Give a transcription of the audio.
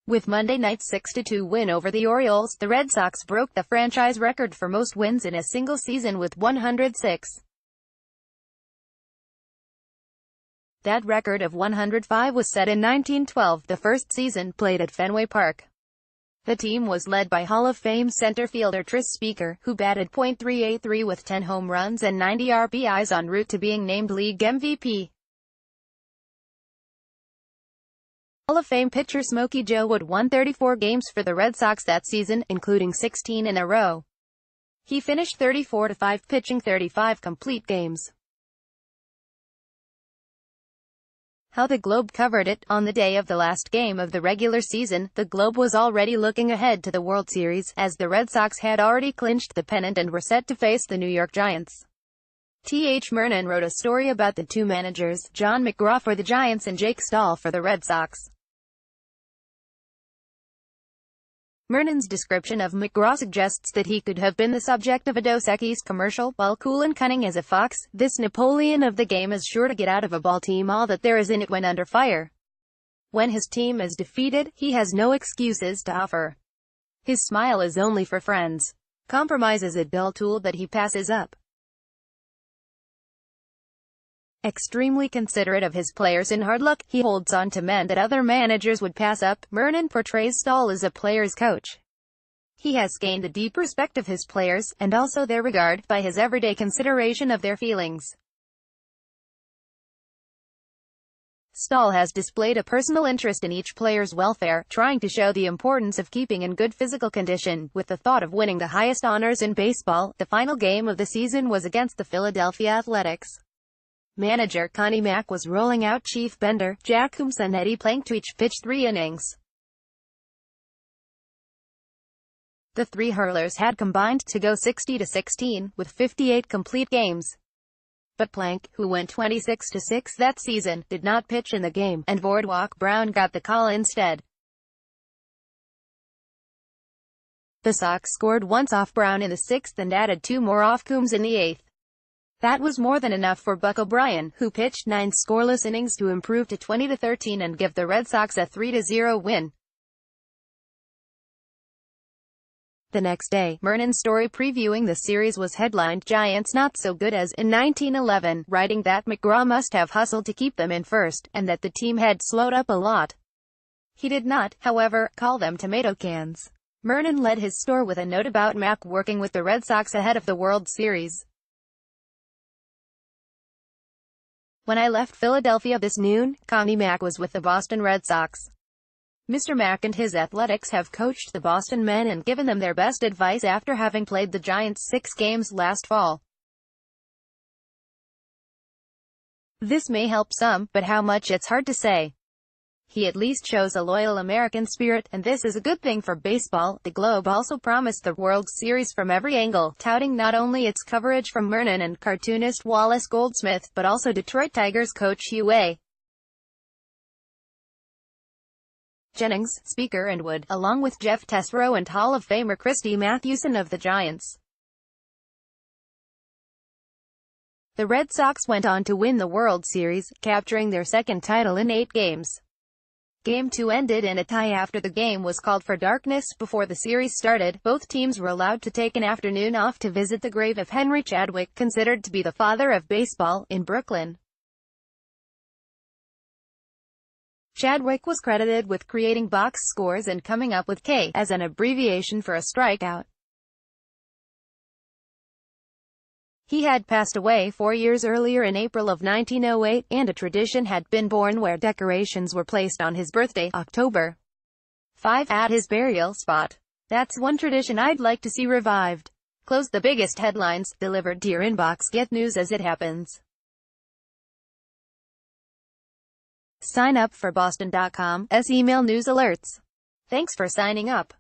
With Monday night's 6-2 win over the Orioles, the Red Sox broke the franchise record for most wins in a single season with 106. That record of 105 was set in 1912, the first season played at Fenway Park. The team was led by Hall of Fame center fielder Tris Speaker, who batted .383 with 10 home runs and 90 RBIs en route to being named league MVP. Hall of Fame pitcher Smokey Joe Wood won 34 games for the Red Sox that season, including 16 in a row. He finished 34-5 pitching 35 complete games. How the Globe covered it. On the day of the last game of the regular season, the Globe was already looking ahead to the World Series, as the Red Sox had already clinched the pennant and were set to face the New York Giants. T.H. Murnan wrote a story about the two managers, John McGraw for the Giants and Jake Stahl for the Red Sox. Murnan's description of McGraw suggests that he could have been the subject of a Dos Equis commercial. While cool and cunning as a fox, this Napoleon of the game is sure to get out of a ball team all that there is in it when under fire. When his team is defeated, he has no excuses to offer. His smile is only for friends. Compromise is a dull tool that he passes up. Extremely considerate of his players in hard luck, he holds on to men that other managers would pass up. Murnan portrays Stahl as a player's coach. He has gained the deep respect of his players, and also their regard, by his everyday consideration of their feelings. Stahl has displayed a personal interest in each player's welfare, trying to show the importance of keeping in good physical condition, with the thought of winning the highest honors in baseball. The final game of the season was against the Philadelphia Athletics. Manager Connie Mack was rolling out Chief Bender, Jack Coombs and Eddie Plank to each pitch 3 innings. The three hurlers had combined to go 60-16, with 58 complete games. But Plank, who went 26-6 that season, did not pitch in the game, and Boardwalk Brown got the call instead. The Sox scored once off Brown in the 6th and added 2 more off Coombs in the 8th. That was more than enough for Buck O'Brien, who pitched 9 scoreless innings to improve to 20-13 and give the Red Sox a 3-0 win. The next day, Murnan's story previewing the series was headlined, "Giants Not So Good As in 1911, writing that McGraw must have hustled to keep them in first, and that the team had slowed up a lot. He did not, however, call them tomato cans. Murnan led his story with a note about Mack working with the Red Sox ahead of the World Series. "When I left Philadelphia this noon, Connie Mack was with the Boston Red Sox. Mr. Mack and his Athletics have coached the Boston men and given them their best advice after having played the Giants 6 games last fall. This may help some, but how much it's hard to say. He at least shows a loyal American spirit, and this is a good thing for baseball." The Globe also promised the World Series from every angle, touting not only its coverage from Murnan and cartoonist Wallace Goldsmith, but also Detroit Tigers coach Hugh A. Jennings, Speaker and Wood, along with Jeff Tesreau and Hall of Famer Christy Mathewson of the Giants. The Red Sox went on to win the World Series, capturing their second title in 8 games. Game 2 ended in a tie after the game was called for darkness. Before the series started, both teams were allowed to take an afternoon off to visit the grave of Henry Chadwick, considered to be the father of baseball, in Brooklyn. Chadwick was credited with creating box scores and coming up with K as an abbreviation for a strikeout. He had passed away 4 years earlier in April of 1908, and a tradition had been born where decorations were placed on his birthday, October 5, at his burial spot. "That's one tradition I'd like to see revived." Close the biggest headlines, delivered to your inbox. Get news as it happens. Sign up for Boston.com's email news alerts. Thanks for signing up.